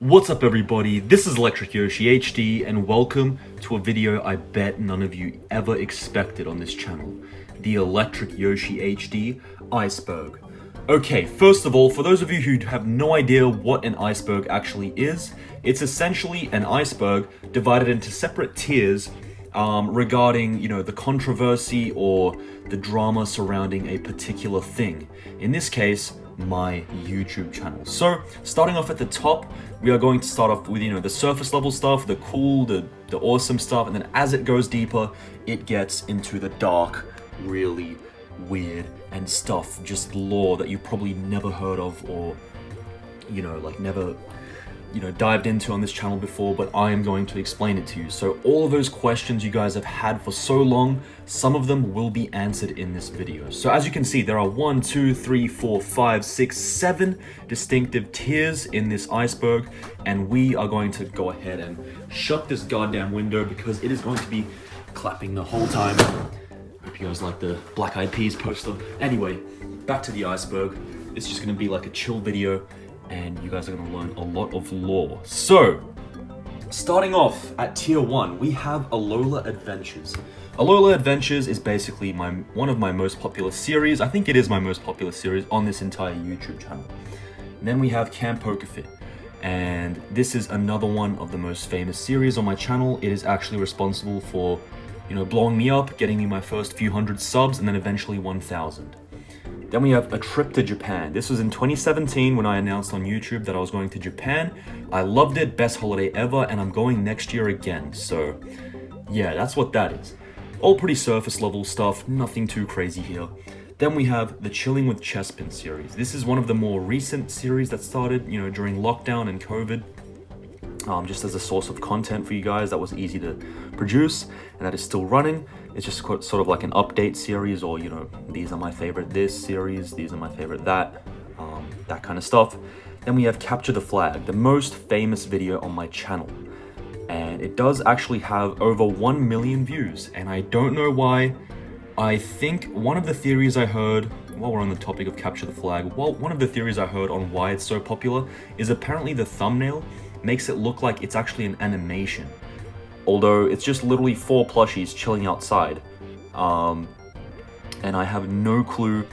What's up everybody, this is Electric Yoshi HD and welcome to a video I bet none of you ever expected on this channel, the Electric Yoshi HD Iceberg. Okay, first of all, for those of you who have no idea what an iceberg actually is, it's essentially an iceberg divided into separate tiers regarding, the controversy or the drama surrounding a particular thing. In this case, my YouTube channel. So, starting off at the top, we are going to start off with, the surface level stuff, the cool, the awesome stuff, and then as it goes deeper, it gets into the dark, really weird and stuff, just lore that you probably never heard of or, never dived into on this channel before, but I am going to explain it to you. So all of those questions you guys have had for so long, some of them will be answered in this video. So as you can see, there are 1, 2, 3, 4, 5, 6, 7 distinctive tiers in this iceberg, and we are going to go ahead and shut this goddamn window because it is going to be clapping the whole time. Hope you guys like the Black Eyed Peas poster. Anyway, back to the iceberg. It's just going to be like a chill video, and you guys are going to learn a lot of lore. So, starting off at tier 1, we have Alola Adventures. Alola Adventures is basically one of my most popular series. I think it is my most popular series on this entire YouTube channel. And then we have Camp Pokéfit, and this is another one of the most famous series on my channel. It is actually responsible for, blowing me up, getting me my first few hundred subs, and then eventually 1,000. Then we have A Trip to Japan. This was in 2017 when I announced on YouTube that I was going to Japan. I loved it, best holiday ever, and I'm going next year again. So, yeah, that's what that is. All pretty surface level stuff, nothing too crazy here. Then we have the Chilling with Chespin series. This is one of the more recent series that started, during lockdown and COVID. Just as a source of content for you guys that was easy to produce and that is still running. It's just sort of like an update series, or these are my favorite this series, these are my favorite that kind of stuff. Then we have Capture the Flag, the most famous video on my channel, and it does actually have over 1 million views, and I don't know why. I think one of the theories I heard, while we're on the topic of Capture the Flag, one of the theories I heard on why it's so popular is apparently the thumbnail makes it look like it's actually an animation, although it's just literally 4 plushies chilling outside, and I have no clue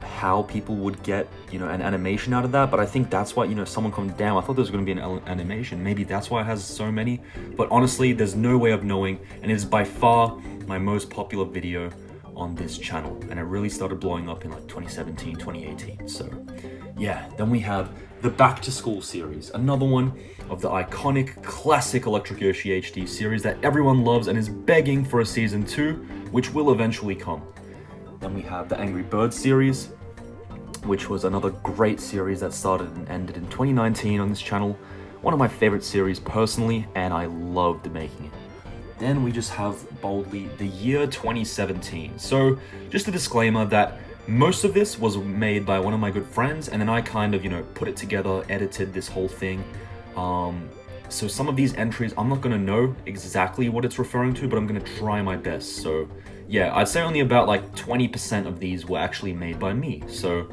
how people would get an animation out of that. But I think that's why someone commented, damn, I thought there was going to be an animation. Maybe that's why it has so many, but honestly there's no way of knowing, and it is by far my most popular video on this channel, and it really started blowing up in 2017, 2018. So yeah, then we have the Back to School series, another one of the iconic classic Electric Yoshi HD series that everyone loves and is begging for a season 2, which will eventually come. Then we have the Angry Birds series, which was another great series that started and ended in 2019 on this channel. One of my favorite series personally, and I loved making it. Then we just have boldly the year 2017. So just a disclaimer that most of this was made by one of my good friends, and then I kind of, put it together, edited this whole thing. So some of these entries, I'm not going to know exactly what it's referring to, but I'm going to try my best. So yeah, I'd say only about 20% of these were actually made by me. So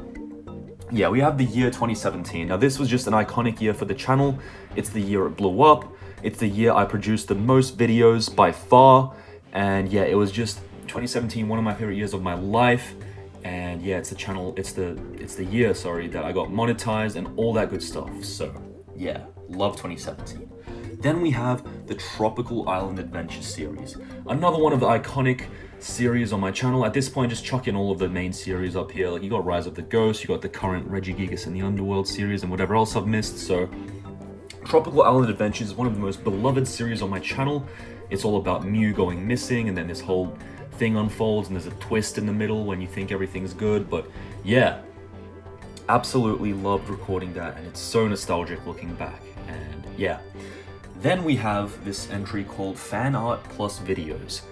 yeah, we have the year 2017. Now this was just an iconic year for the channel. It's the year it blew up. It's the year I produced the most videos by far. And yeah, it was just 2017, one of my favorite years of my life. And yeah, it's the year that I got monetized and all that good stuff. So yeah, love 2017. Then we have the Tropical Island Adventure series, another one of the iconic series on my channel. At this point, just chuck in all of the main series up here. You got Rise of the Ghost, you got the current Regigigas in the Underworld series, and whatever else I've missed. So Tropical Island Adventures is one of the most beloved series on my channel. It's all about Mew going missing, and then this whole thing unfolds, and there's a twist in the middle when you think everything's good. But yeah, absolutely loved recording that, and it's so nostalgic looking back. And yeah, then we have this entry called Fan Art Plus Videos.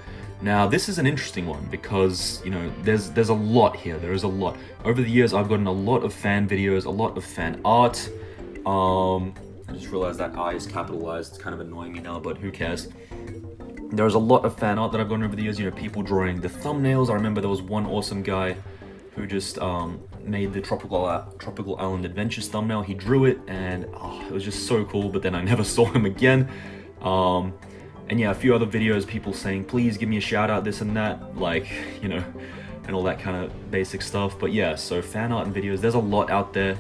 Now this is an interesting one because there's a lot here. There is a lot. Over the years I've gotten a lot of fan videos, a lot of fan art. I just realized that I is capitalized. It's kind of annoying me now, but who cares? There's a lot of fan art that I've gotten over the years, people drawing the thumbnails. I remember there was one awesome guy who just made the Tropical Island Adventures thumbnail. He drew it, and it was just so cool, but then I never saw him again. And yeah, a few other videos, people saying, please give me a shout out, this and that, like, you know, and all that kind of basic stuff. But yeah, so fan art and videos, there's a lot out there.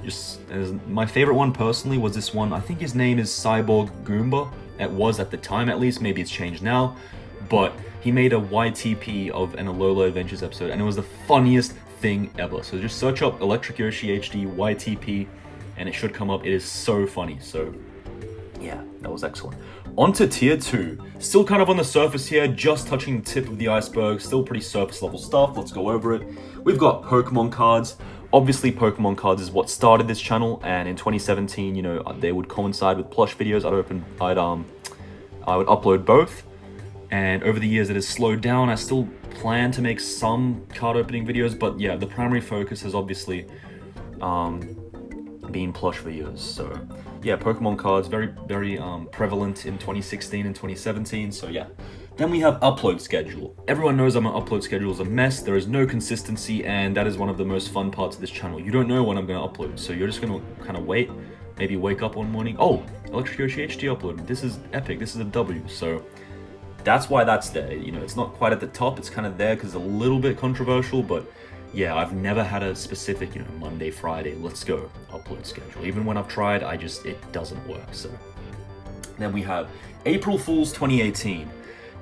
My favorite one personally was this one. I think his name is Cyborg Goomba. It was at the time, at least. Maybe it's changed now. But he made a YTP of an Alola Adventures episode, and it was the funniest thing ever. So just search up Electric Yoshi HD YTP, and it should come up. It is so funny. So yeah, that was excellent. On to tier 2. Still kind of on the surface here, just touching the tip of the iceberg. Still pretty surface level stuff. Let's go over it. We've got Pokemon cards. Obviously, Pokemon cards is what started this channel, and in 2017, you know, they would coincide with plush videos. I would upload both, and over the years it has slowed down. I still plan to make some card opening videos, but yeah, the primary focus has obviously been plush videos. So yeah, Pokemon cards, very prevalent in 2016 and 2017. So yeah. Then we have upload schedule. Everyone knows my upload schedule is a mess. There is no consistency, and that is one of the most fun parts of this channel. You don't know when I'm going to upload, so you're just going to kind of wait, maybe wake up one morning, oh, Electric Yoshi HD uploaded. This is epic. This is a W. So that's why that's there. You know, it's not quite at the top. It's kind of there because it's a little bit controversial, but yeah, I've never had a specific, you know, Monday, Friday, let's go upload schedule. Even when I've tried, it doesn't work. So then we have April Fool's 2018.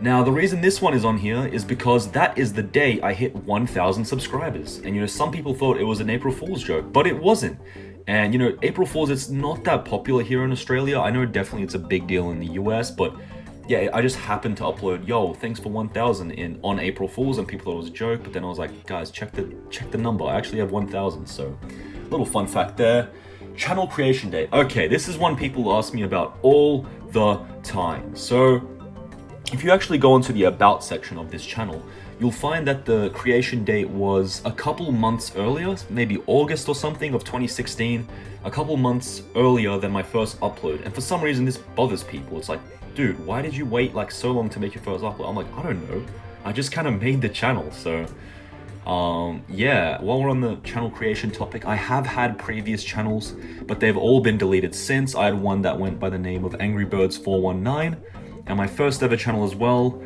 Now, the reason this one is on here is because that is the day I hit 1,000 subscribers. And, you know, some people thought it was an April Fool's joke, but it wasn't. And, you know, April Fool's, it's not that popular here in Australia. I know definitely it's a big deal in the US, but yeah, I just happened to upload, yo, thanks for 1,000 on April Fool's, and people thought it was a joke. But then I was like, guys, check the number. I actually have 1,000. So, little fun fact there. Channel creation date. Okay, this is one people ask me about all the time. So if you actually go into the About section of this channel, you'll find that the creation date was a couple months earlier, maybe August or something of 2016, a couple months earlier than my first upload. And for some reason, this bothers people. It's like, dude, why did you wait like so long to make your first upload? I'm like, I don't know. I just kind of made the channel. So yeah, while we're on the channel creation topic, I have had previous channels, but they've all been deleted since. I had one that went by the name of Angry Birds 419. And my first ever channel as well,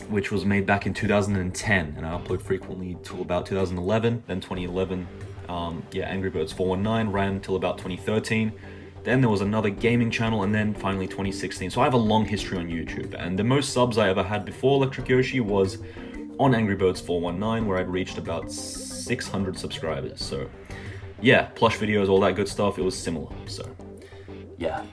which was made back in 2010, and I upload frequently till about 2011, then 2011, yeah, Angry Birds 419 ran till about 2013. Then there was another gaming channel, and then finally 2016. So I have a long history on YouTube, and the most subs I ever had before Electric Yoshi was on Angry Birds 419, where I'd reached about 600 subscribers. So yeah, plush videos, all that good stuff, it was similar, so yeah.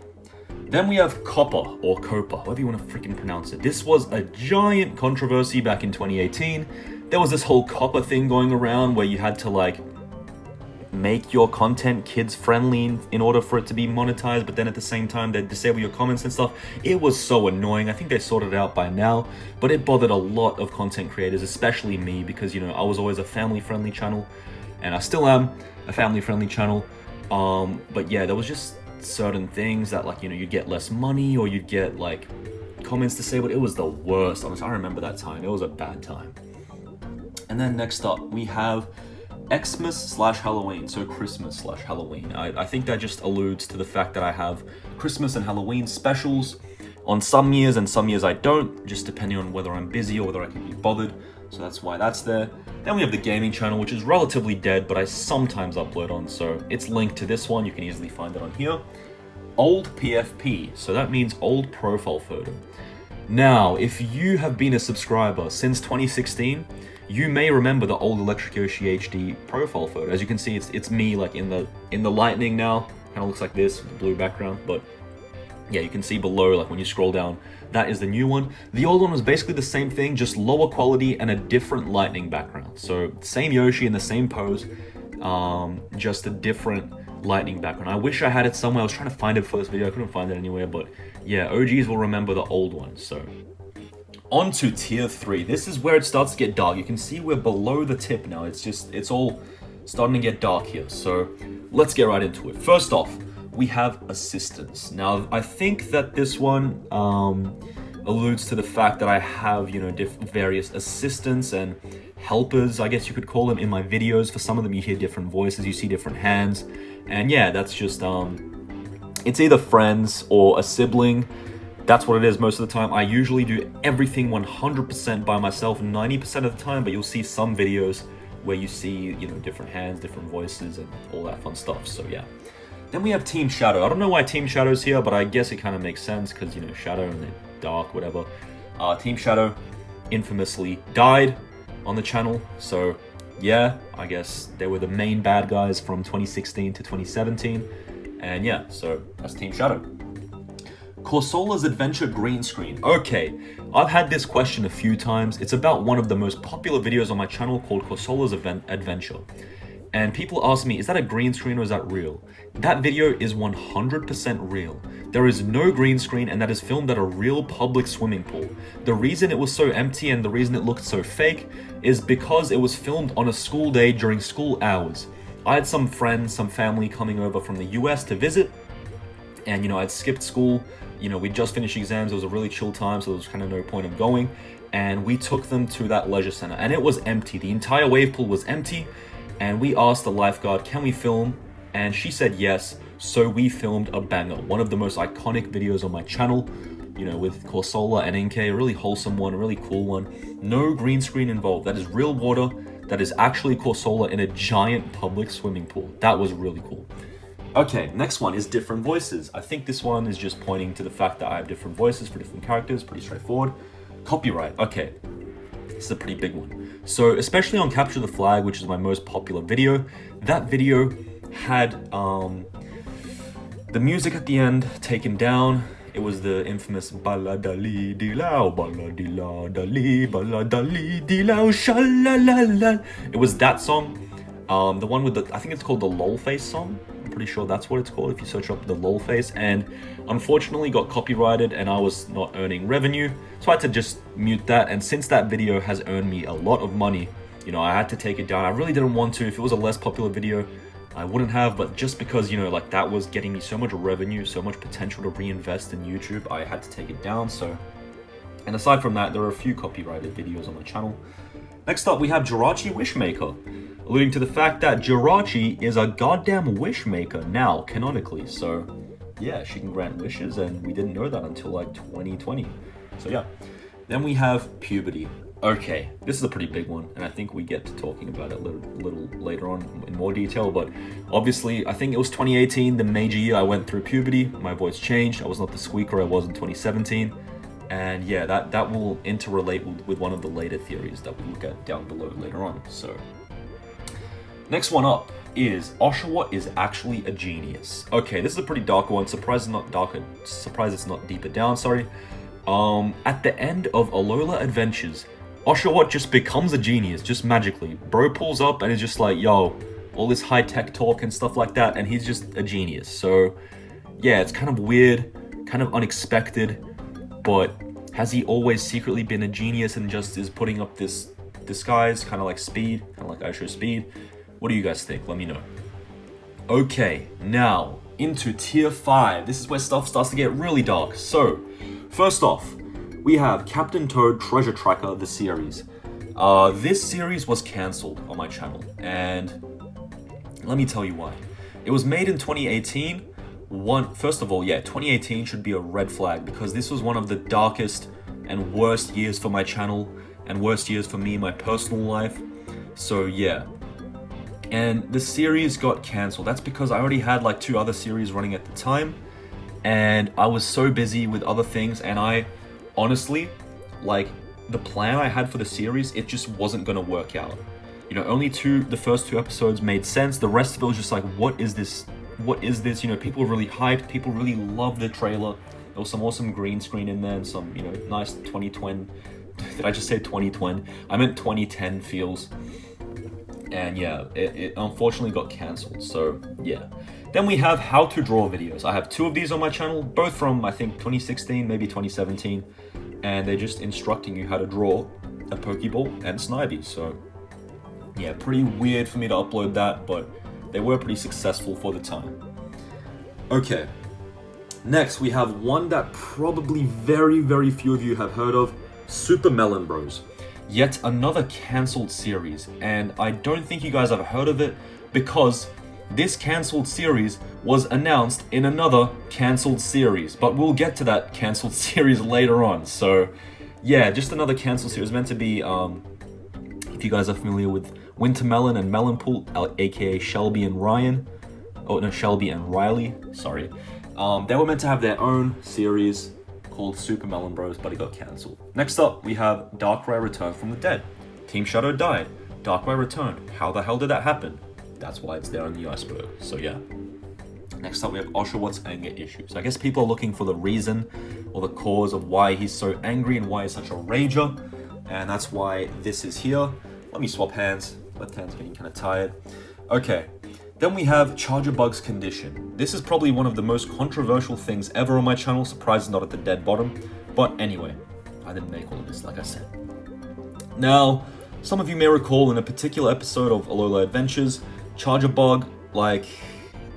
Then we have Copper, or Copa, however you want to freaking pronounce it. This was a giant controversy back in 2018. There was this whole Copper thing going around where you had to like make your content kids friendly in order for it to be monetized, but then at the same time they'd disable your comments and stuff. It was so annoying. I think they sorted it out by now, but it bothered a lot of content creators, especially me, because, you know, I was always a family friendly channel, and I still am a family friendly channel. But yeah, there was just certain things that, like, you know, you'd get less money or you'd get like comments disabled. It was the worst. Honestly, I remember that time. It was a bad time. And then next up we have Xmas/Halloween, so Christmas/Halloween. I think that just alludes to the fact that I have Christmas and Halloween specials on some years, and some years I don't, just depending on whether I'm busy or whether I can be bothered. So that's why that's there. Then we have the gaming channel, which is relatively dead, but I sometimes upload on, so it's linked to this one. You can easily find it on here. Old PFP, so that means old profile photo. Now, if you have been a subscriber since 2016, you may remember the old Electric Yoshi HD profile photo. As you can see, it's me like in the lightning now. Kind of looks like this with the blue background, but yeah, you can see below, like when you scroll down, that is the new one. The old one was basically the same thing, just lower quality and a different lightning background. So same Yoshi in the same pose, just a different lightning background. I wish I had it somewhere. I was trying to find it for this video. I couldn't find it anywhere, but yeah, OGs will remember the old one. So on to tier 3. This is where it starts to get dark. You can see we're below the tip now. It's all starting to get dark here. So let's get right into it. First off, we have assistants. Now, I think that this one alludes to the fact that I have, you know, various assistants, and helpers, I guess you could call them, in my videos. For some of them, you hear different voices, you see different hands. And yeah, that's just, it's either friends or a sibling. That's what it is most of the time. I usually do everything 100% by myself 90% of the time, but you'll see some videos where you see, you know, different hands, different voices, and all that fun stuff. So yeah. Then we have Team Shadow. I don't know why Team Shadow's here, but I guess it kind of makes sense because, you know, Shadow and they're dark, whatever. Team Shadow infamously died on the channel. So yeah, I guess they were the main bad guys from 2016 to 2017. And yeah, so that's Team Shadow. Corsola's Adventure green screen. Okay, I've had this question a few times. It's about one of the most popular videos on my channel called Corsola's Adventure. And people ask me, is that a green screen or is that real? That video is 100% real. There is no green screen, and that is filmed at a real public swimming pool. The reason it was so empty and the reason it looked so fake is because it was filmed on a school day during school hours. I had some friends, some family coming over from the US to visit, and, you know, I'd skipped school. You know, we just finished exams. It was a really chill time, so there was kind of no point of going. And we took them to that leisure center, and it was empty. The entire wave pool was empty, and we asked the lifeguard, can we film? And she said yes, so we filmed a banger. One of the most iconic videos on my channel, you know, with Corsola and NK, a really wholesome one, a really cool one. No green screen involved. That is real water. That is actually Corsola in a giant public swimming pool. That was really cool. Okay, next one is different voices. I think this one is just pointing to the fact that I have different voices for different characters. Pretty straightforward. Copyright. Okay, this is a pretty big one. So especially on Capture the Flag, which is my most popular video, that video had the music at the end taken down. It was the infamous baladali di lao, baladila dali, baladali di lao, shalalala. It was that song. The one with the, I think it's called the lol face song. I'm pretty sure that's what it's called if you search up the lol face, and unfortunately got copyrighted and I was not earning revenue, so I had to just mute that. And since that video has earned me a lot of money, you know, I had to take it down. I really didn't want to. If it was a less popular video, I wouldn't have, but just because, you know, like that was getting me so much revenue, so much potential to reinvest in YouTube, I had to take it down. So, and aside from that, there are a few copyrighted videos on my channel. Next up, we have Jirachi Wishmaker, alluding to the fact that Jirachi is a goddamn wishmaker now, canonically. So yeah, she can grant wishes, and we didn't know that until like 2020. So yeah. Then we have puberty. Okay, this is a pretty big one, and I think we get to talking about it a little later on in more detail, but obviously, I think it was 2018, the major year I went through puberty. My voice changed. I was not the squeaker I was in 2017. And yeah, that will interrelate with one of the later theories that we look at down below later on. So, next one up is Oshawott is actually a genius. Okay, this is a pretty dark one. Surprised it's not darker. Surprised it's not deeper down. Sorry. At the end of Alola Adventures, Oshawott just becomes a genius, just magically. Bro pulls up and is just like, yo, all this high-tech talk and stuff like that, and he's just a genius. So, yeah, it's kind of weird, kind of unexpected, but has he always secretly been a genius and just is putting up this disguise, kind of like Speed, kind of like Aisho Speed? What do you guys think? Let me know. Okay, now into tier 5. This is where stuff starts to get really dark. So, first off, we have Captain Toad Treasure Tracker, the series. This series was cancelled on my channel, and let me tell you why. It was made in 2018. First of all, yeah, 2018 should be a red flag because this was one of the darkest and worst years for my channel and worst years for me in my personal life. So yeah. And the series got cancelled. That's because I already had like 2 other series running at the time, and I was so busy with other things, and I honestly, like, the plan I had for the series, it just wasn't gonna work out. You know, only the first 2 episodes made sense. The rest of it was just like, what is this? What is this? You know, people were really hyped. People really loved the trailer. There was some awesome green screen in there and some, you know, nice 2020. Did I just say 2020? I meant 2010 feels. And yeah, it unfortunately got cancelled. So yeah. Then we have how to draw videos. I have 2 of these on my channel, both from I think 2016, maybe 2017. And they're just instructing you how to draw a Pokeball and Snivy. So yeah, pretty weird for me to upload that, but they were pretty successful for the time. Okay, next we have one that probably very, very few of you have heard of, Super Melon Bros. yet another cancelled series, and I don't think you guys have heard of it because this cancelled series was announced in another cancelled series, but we'll get to that cancelled series later on. So yeah, just another cancelled series meant to be, if you guys are familiar with Wintermelon and Melonpool, aka Shelby and Ryan, Shelby and Riley, sorry. They were meant to have their own series called Super Melon Bros, but it got cancelled. Next up, we have Darkrai Return from the Dead. Team Shadow died. Darkrai returned. How the hell did that happen? That's why it's there on the iceberg. So yeah. Next up, we have Oshawott anger issues. I guess people are looking for the reason or the cause of why he's so angry and why he's such a rager. And that's why this is here. Let me swap hands. Left hand's getting kind of tired. Okay. Then we have Charjabug's condition. This is probably one of the most controversial things ever on my channel. Surprised it's not at the dead bottom. But anyway, I didn't make all of this, like I said. Now, some of you may recall in a particular episode of Alola Adventures, Charjabug,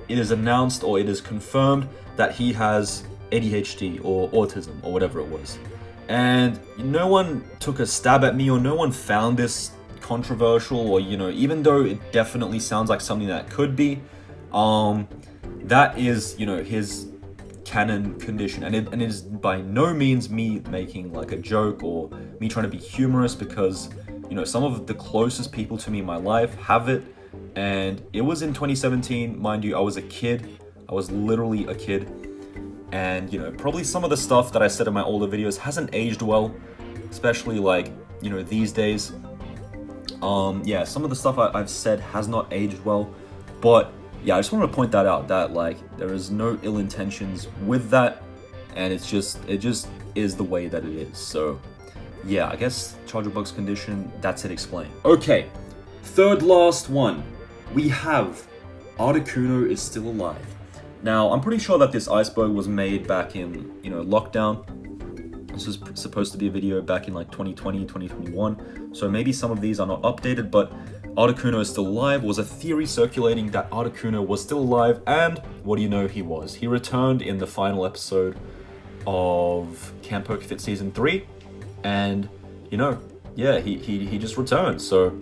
it is announced or it is confirmed that he has ADHD or autism or whatever it was. And no one took a stab at me or no one found this controversial or, even though it definitely sounds like something that could be, that is, his canon condition. And it is by no means me making a joke or me trying to be humorous because, some of the closest people to me in my life have it. And it was in 2017, mind you, I was a kid. I was literally a kid. And, probably some of the stuff that I said in my older videos hasn't aged well, especially these days. Yeah, some of the stuff I've said has not aged well, but yeah, I just wanted to point that out, that there is no ill intentions with that, and it just is the way that it is. So yeah, I guess Charjabug's condition, that's it explained. Okay, third last one, we have Articuno is still alive. Now, I'm pretty sure that this iceberg was made back in, lockdown. This was supposed to be a video back in 2020, 2021. So maybe some of these are not updated, but Articuno is still alive. Was a theory circulating that Articuno was still alive, and what do you know, he was. He returned in the final episode of Camp Pokéfit Season 3, and, yeah, he just returned. So,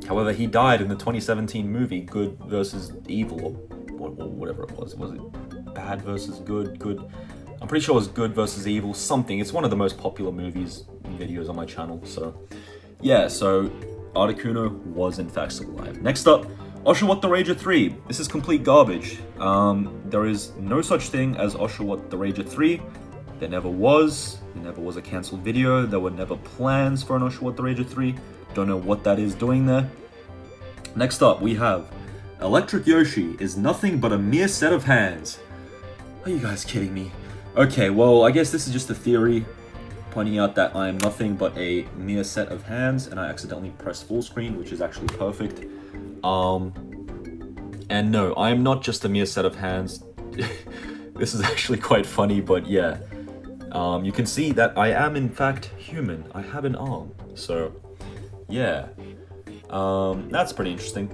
however, he died in the 2017 movie, Good versus Evil, or whatever it was. Was it bad versus good? Good. I'm pretty sure it was Good versus Evil, something. It's one of the most popular movies and videos on my channel. So, yeah, so Articuno was in fact still alive. Next up, Oshawott the Rager 3. This is complete garbage. There is no such thing as Oshawott the Rager 3. There never was. There never was a cancelled video. There were never plans for an Oshawott the Rager 3. Don't know what that is doing there. Next up, we have Electric Yoshi is nothing but a mere set of hands. Are you guys kidding me? Okay, well, I guess this is just a theory pointing out that I am nothing but a mere set of hands, and I accidentally pressed full screen, which is actually perfect. And no, I am not just a mere set of hands. This is actually quite funny, but yeah. You can see that I am in fact human. I have an arm, so yeah. That's pretty interesting.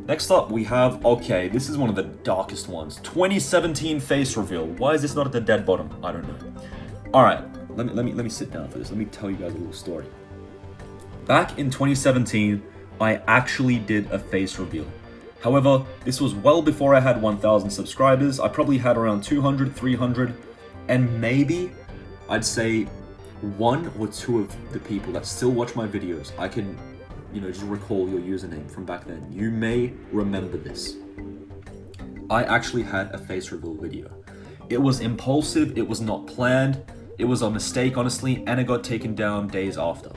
Next up, we have, okay, this is one of the darkest ones. 2017 face reveal. Why is this not at the dead bottom? I don't know. All right, let me sit down for this. Let me tell you guys a little story. Back in 2017, I actually did a face reveal. However, this was well before I had 1,000 subscribers. I probably had around 200, 300, and maybe I'd say one or two of the people that still watch my videos, I can just recall your username from back then. You may remember this. I actually had a face reveal video. It was impulsive, it was not planned, it was a mistake, honestly, and it got taken down days after.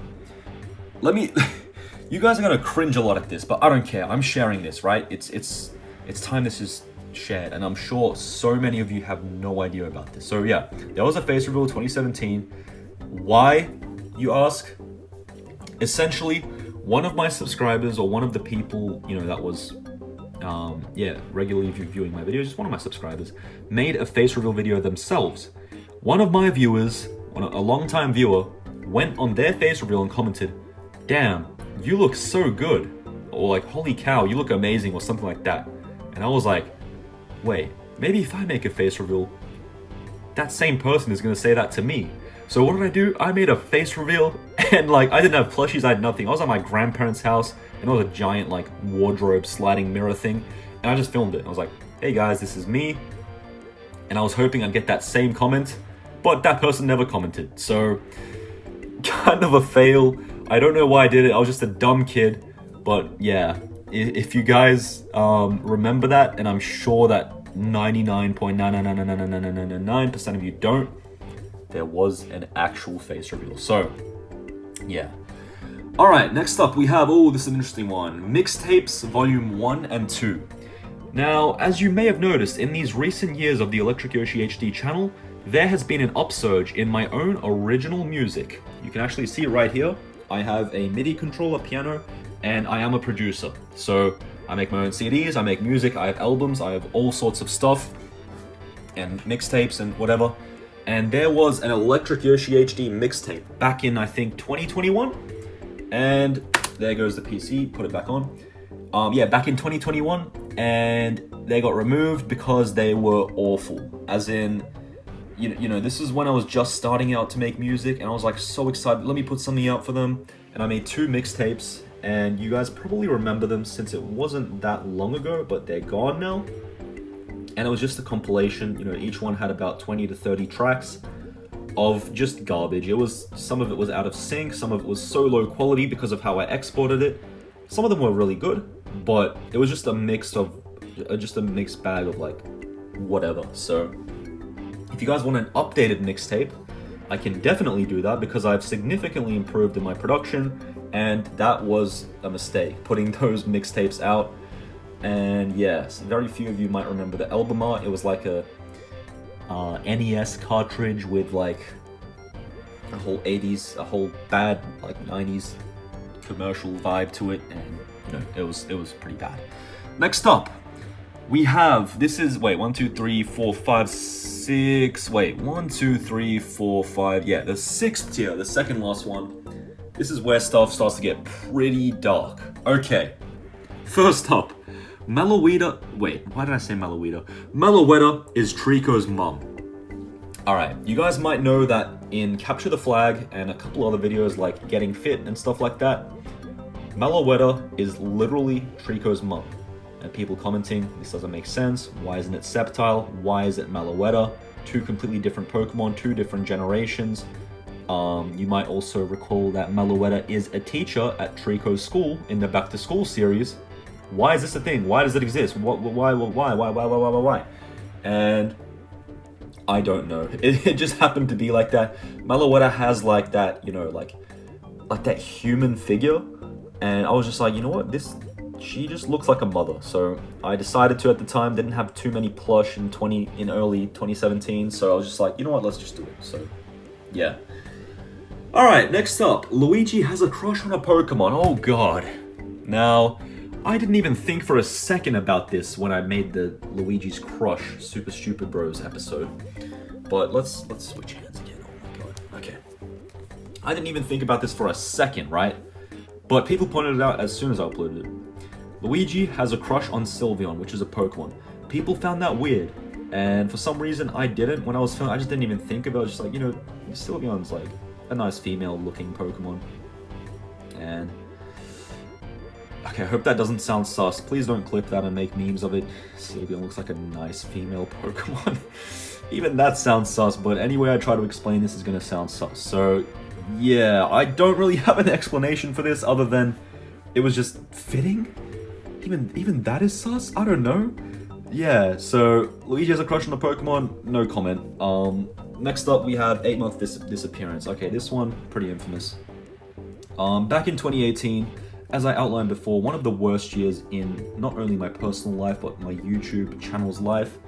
You guys are gonna cringe a lot at this, but I don't care. I'm sharing this, right? It's time this is shared, and I'm sure so many of you have no idea about this. So yeah, there was a face reveal 2017. Why, you ask? Essentially, one of my subscribers, or one of the people, that was, regularly viewing my videos, just one of my subscribers, made a face reveal video themselves. One of my viewers, a long-time viewer, went on their face reveal and commented, "Damn, you look so good," or "Holy cow, you look amazing," or something like that. And I was like, wait, maybe if I make a face reveal, that same person is going to say that to me. So what did I do? I made a face reveal, and like I didn't have plushies, I had nothing. I was at my grandparents' house, and there was a giant like wardrobe sliding mirror thing, and I just filmed it. I was like, hey guys, this is me. And I was hoping I'd get that same comment, but that person never commented. So kind of a fail. I don't know why I did it. I was just a dumb kid. But yeah, if you guys remember that, and I'm sure that 99.9999999% of you don't, there was an actual face reveal. So yeah. All right, next up we have, oh, this is an interesting one. Mixtapes Volume 1 and 2. Now, as you may have noticed, in these recent years of the Electric Yoshi HD channel, there has been an upsurge in my own original music. You can actually see right here, I have a MIDI controller piano, and I am a producer. So I make my own CDs, I make music, I have albums, I have all sorts of stuff, and mixtapes and whatever. And there was an Electric Yoshi HD mixtape back in, I think, 2021. And there goes the PC, put it back on. Yeah, back in 2021, and they got removed because they were awful. As in, you know, this is when I was just starting out to make music, and I was like so excited, let me put something out for them. And I made 2 mixtapes, and you guys probably remember them since it wasn't that long ago, but they're gone now. And it was just a compilation, you know, each one had about 20 to 30 tracks of just garbage. Some of it was out of sync, some of it was so low quality because of how I exported it. Some of them were really good, but it was just a mixed bag of like whatever. So if you guys want an updated mixtape, I can definitely do that because I've significantly improved in my production, and that was a mistake, putting those mixtapes out. And yes, very few of you might remember the album art. It was like a NES cartridge with like a whole 80s, a whole bad like 90s commercial vibe to it, and you know, it was pretty bad. Next up, we have, this is, wait, 1, 2, 3, 4, 5, 6, wait, 1, 2, 3, 4, 5, yeah, the 6th tier, the second last one. This is where stuff starts to get pretty dark. Okay, first up, Meloetta, wait, why did I say Meloetta? Meloetta is Trico's mum. Alright, you guys might know that in Capture the Flag and a couple other videos like Getting Fit and stuff like that, Meloetta is literally Trico's mum. And people commenting, this doesn't make sense, why isn't it Sceptile, why is it Meloetta? 2 completely different Pokemon, 2 different generations. You might also recall that Meloetta is a teacher at Trico's school in the Back to School series. Why is this a thing? Why does it exist? Why? And I don't know. It just happened to be like that. Meloetta has like that, you know, like that human figure. And I was just like, you know what? She just looks like a mother. So I decided to, at the time, didn't have too many plush in early 2017. So I was just like, you know what? Let's just do it. So yeah. All right, next up, Luigi has a crush on a Pokemon. Oh God. Now, I didn't even think for a second about this when I made the Luigi's Crush Super Stupid Bros episode. But let's switch hands again. Oh my God. Okay. I didn't even think about this for a second, right? But people pointed it out as soon as I uploaded it. Luigi has a crush on Sylveon, which is a Pokemon. People found that weird, and for some reason I didn't. When I was filming, I just didn't even think about it. I was just like, you know, Sylveon's like a nice female-looking Pokemon. And okay, I hope that doesn't sound sus. Please don't clip that and make memes of it. Sylveon looks like a nice female Pokemon. Even that sounds sus, but any way I try to explain this is gonna sound sus. So yeah, I don't really have an explanation for this other than it was just fitting. Even that is sus? I don't know. Yeah, so Luigi has a crush on the Pokemon, no comment. Next up we have 8-month disappearance. Okay, this one, pretty infamous. Back in 2018, as I outlined before, one of the worst years in not only my personal life, but my YouTube channel's life,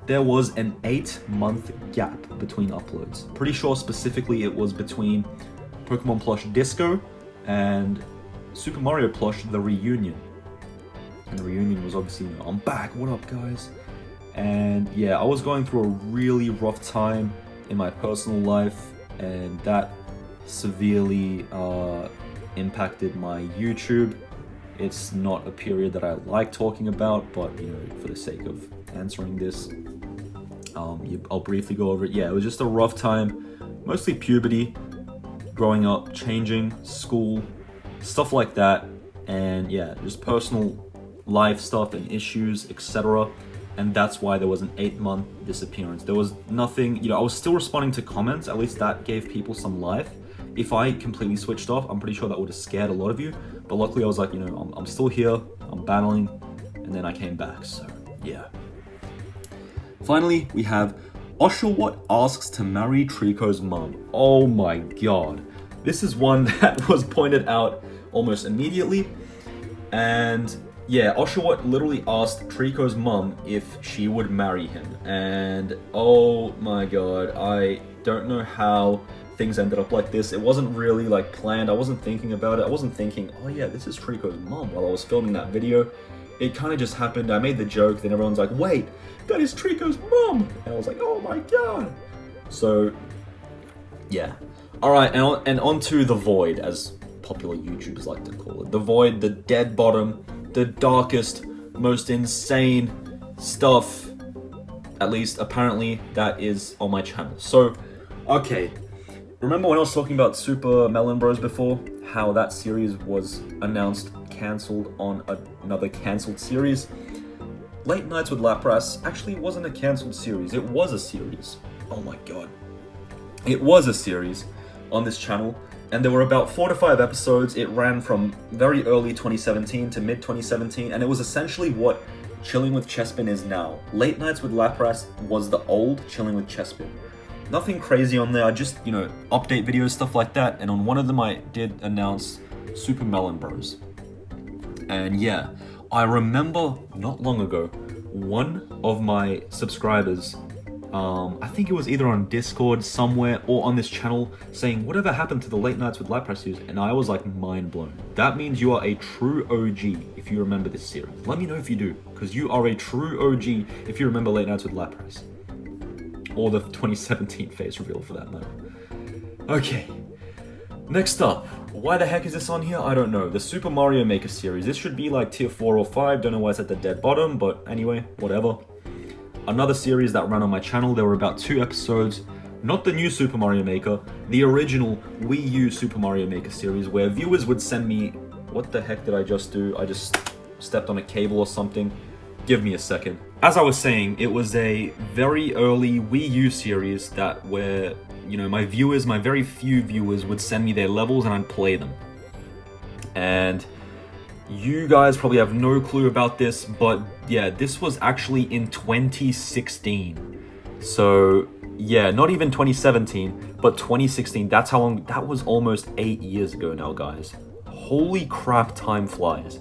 there was an 8-month gap between uploads. Pretty sure specifically it was between Pokemon Plush Disco and Super Mario Plush The Reunion. And The Reunion was obviously, you know, I'm back, what up guys? And yeah, I was going through a really rough time in my personal life, and that severely impacted my YouTube. It's not a period that I like talking about, but you know, for the sake of answering this, I'll briefly go over it. Yeah, it was just a rough time. mostly puberty, growing up, changing, school, stuff like that, and yeah, just personal life stuff and issues, etc. And that's why there was an 8-month disappearance. There was nothing, I was still responding to comments, at least that gave people some life. If I completely switched off, I'm pretty sure that would have scared a lot of you, but luckily I was like, I'm still here, I'm battling, and then I came back, so yeah. Finally, we have Oshawott asks to marry Trico's mum. Oh my god. This is one that was pointed out almost immediately, and yeah, Oshawott literally asked Trico's mum if she would marry him, and oh my god, I don't know how things ended up like this. It wasn't really like planned. I wasn't thinking about it. I wasn't thinking, oh yeah, this is Trico's mum while I was filming that video. It kind of just happened. I made the joke, then everyone's like, wait, that is Trico's mum! And I was like, oh my god! So, yeah. Alright, and onto The Void, as popular YouTubers like to call it. The Void, the dead bottom, the darkest, most insane stuff, at least apparently, that is on my channel. So, okay. Remember when I was talking about Super Melon Bros before? How that series was announced, cancelled on another cancelled series? Late Nights with Lapras actually wasn't a cancelled series, it was a series. Oh my god. It was a series on this channel, and there were about 4 to 5 episodes. It ran from very early 2017 to mid 2017, and it was essentially what Chilling with Chespin is now. Late Nights with Lapras was the old Chilling with Chespin. Nothing crazy on there, I just, update videos, stuff like that, and on one of them I did announce Super Melon Bros. And yeah, I remember not long ago, one of my subscribers, I think it was either on Discord somewhere or on this channel, saying, whatever happened to the Late Nights with Lapras series? And I was like mind blown. That means you are a true OG if you remember this series. Let me know if you do, because you are a true OG if you remember Late Nights with Lapras. Or the 2017 face reveal for that matter. Okay, next up. Why the heck is this on here? I don't know. The Super Mario Maker series. This should be like tier 4 or 5. Don't know why it's at the dead bottom, but anyway, whatever. Another series that ran on my channel. There were about 2 episodes. Not the new Super Mario Maker. The original Wii U Super Mario Maker series, where viewers would send me... What the heck did I just do? I just stepped on a cable or something. Give me a second. As I was saying, it was a very early Wii U series that where, my viewers, my very few viewers would send me their levels and I'd play them. And you guys probably have no clue about this, but yeah, this was actually in 2016. So yeah, not even 2017, but 2016. That's how long, that was almost 8 years ago now, guys. Holy crap, time flies.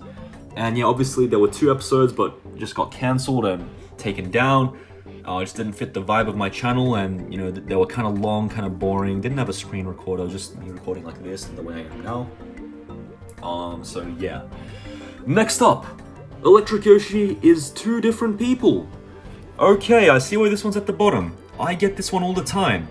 And yeah, obviously there were 2 episodes, but just got cancelled and taken down. It just didn't fit the vibe of my channel, and they were kind of long, kind of boring. Didn't have a screen recorder, just me recording like this, the way I am now. So yeah. Next up, Electric Yoshi is 2 different people. Okay, I see why this one's at the bottom. I get this one all the time.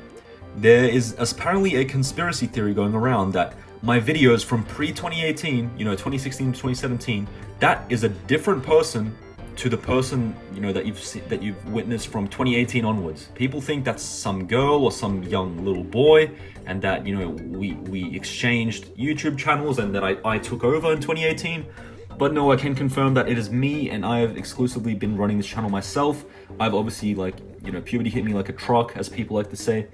There is apparently a conspiracy theory going around that my videos from pre-2018, 2016 to 2017, that is a different person to the person, that you've witnessed from 2018 onwards. People think that's some girl or some young little boy, and that, we exchanged YouTube channels and that I took over in 2018. But no, I can confirm that it is me, and I have exclusively been running this channel myself. I've obviously, puberty hit me like a truck, as people like to say.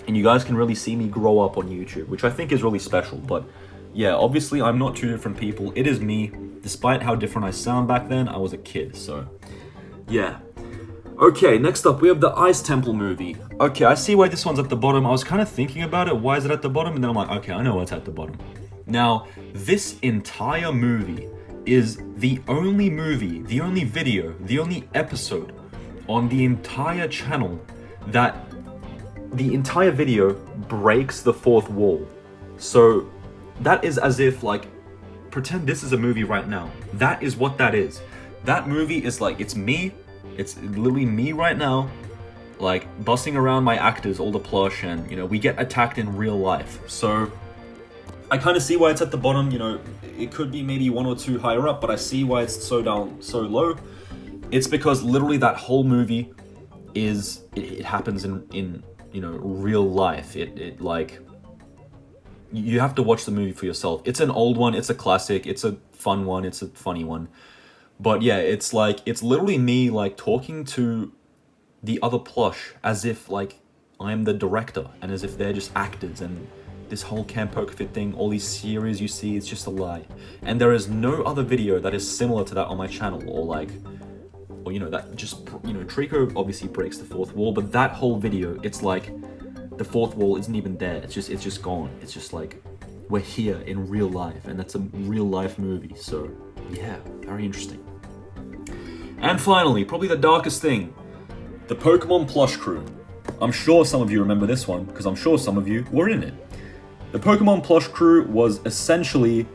And you guys can really see me grow up on YouTube, which I think is really special. But yeah, obviously I'm not 2 different people. It is me. Despite how different I sound back then, I was a kid, so yeah. Okay, next up we have the Ice Temple movie. Okay, I see why this one's at the bottom. I was kind of thinking about it. Why is it at the bottom? And then I'm like, okay, I know what's at the bottom. Now, this entire movie is the only movie, the only video, the only episode on the entire channel that the entire video breaks the 4th wall. So that is as if, pretend this is a movie right now. That is what that is. That movie is it's me. It's literally me right now, busting around my actors, all the plush, and, we get attacked in real life. So I kind of see why it's at the bottom. It could be maybe 1 or 2 higher up, but I see why it's so low. It's because literally that whole movie is, it happens in you know, real life. It like, you have to watch the movie for yourself. It's an old one, it's a classic, it's a fun one, it's a funny one. But yeah, it's like, it's literally me like talking to the other plush as if like I'm the director and as if they're just actors, and this whole Camp Poker Fit thing, all these series you see, it's just a lie. And there is no other video that is similar to that on my channel, or like, or you know, that just, you know, Trico obviously breaks the fourth wall, but that whole video, it's like the fourth wall isn't even there. It's just gone. It's just like, we're here in real life, and that's a real life movie. So yeah, very interesting. And finally, probably the darkest thing, the Pokemon plush crew. I'm sure some of you remember this one, because I'm sure some of you were in it. The Pokemon plush crew was essentially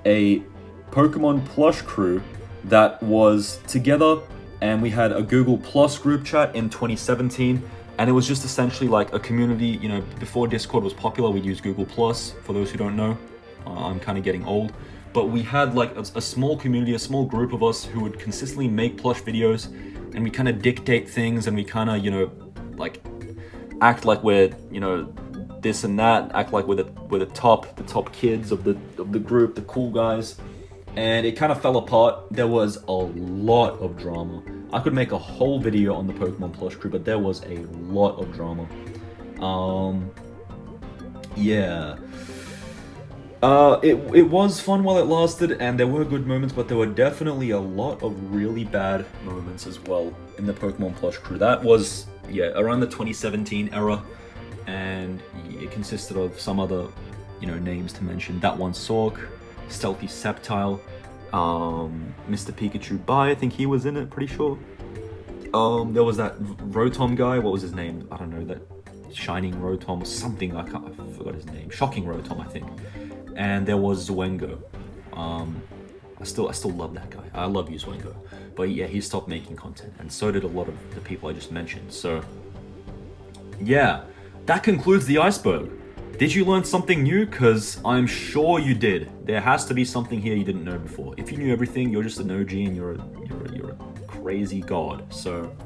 a Pokemon plush crew that was together, and we had a Google Plus group chat in 2017, and it was just essentially like a community. You know, before Discord was popular, we'd use Google Plus, for those who don't know. I'm kind of getting old. But we had like a small community, a small group of us who would consistently make plush videos, and we kind of dictate things, and we kind of, you know, like act like we're, you know, this and that, act like we're the top kids of the group, the cool guys. And it kind of fell apart. There was a lot of drama. I could make a whole video on the Pokemon plush crew, but there was a lot of drama. Yeah. It was fun while it lasted, and there were good moments, but there were definitely a lot of really bad moments as well in the Pokemon plush crew. That was, yeah, around the 2017 era, and it consisted of some other, you know, names to mention. That one Sork, Stealthy Sceptile, Mr. Pikachu Bye, I think he was in it, pretty sure. There was that Rotom guy, what was his name? I don't know, that Shining Rotom or something, I forgot his name. Shocking Rotom, I think. And there was Zwengo. I still love that guy. I love you, Zwengo. But yeah, he stopped making content, and so did a lot of the people I just mentioned. So yeah, that concludes the iceberg. Did you learn something new? Because I'm sure you did. There has to be something here you didn't know before. If you knew everything, you're just an OG, and you're a crazy god. So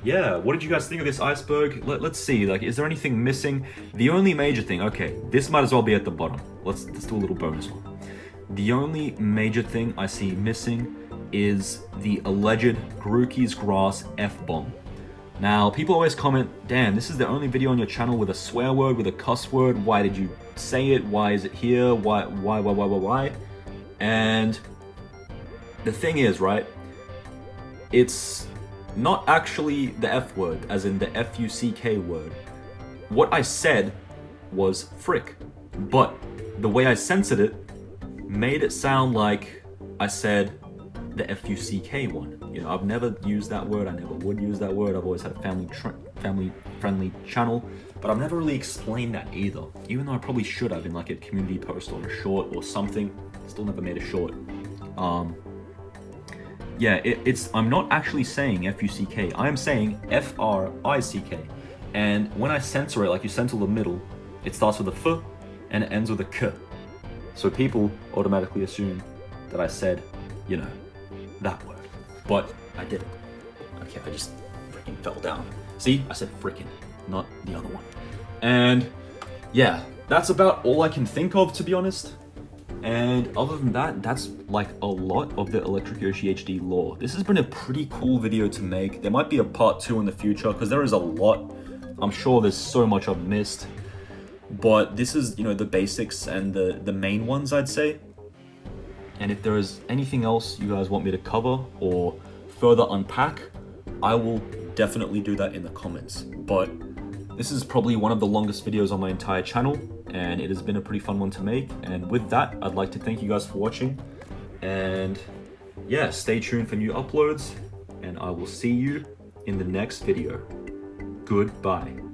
yeah, what did you guys think of this iceberg? Let's see, like, is there anything missing? The only major thing, okay, this might as well be at the bottom. Let's do a little bonus one. The only major thing I see missing is the alleged Grookey's Grass F-bomb. Now, people always comment, damn, this is the only video on your channel with a swear word, with a cuss word. Why did you say it? Why is it here? Why? And the thing is, right, it's not actually the F word, as in the F-U-C-K word. What I said was frick, but the way I censored it made it sound like I said the F-U-C-K one. You know, I've never used that word, I never would use that word. I've always had a family-friendly channel, but I've never really explained that either, even though I probably should have in like a community post or a short or something. Still never made a short. Yeah, I'm not actually saying F-U-C-K, I am saying F-R-I-C-K. And when I censor it, like you censor the middle, it starts with a F and it ends with a K. So people automatically assume that I said, you know, that word. But I didn't. Okay, I just freaking fell down. See, I said frickin', not the other one. And yeah, that's about all I can think of, to be honest. And other than that, that's like a lot of the Electric Yoshi HD lore. This has been a pretty cool video to make. There might be a part 2 in the future, because there is a lot. I'm sure there's so much I've missed. But this is, you know, the basics and the main ones, I'd say. And if there is anything else you guys want me to cover or further unpack, I will definitely do that in the comments. But this is probably one of the longest videos on my entire channel, and it has been a pretty fun one to make. And with that, I'd like to thank you guys for watching. And yeah, stay tuned for new uploads, and I will see you in the next video. Goodbye.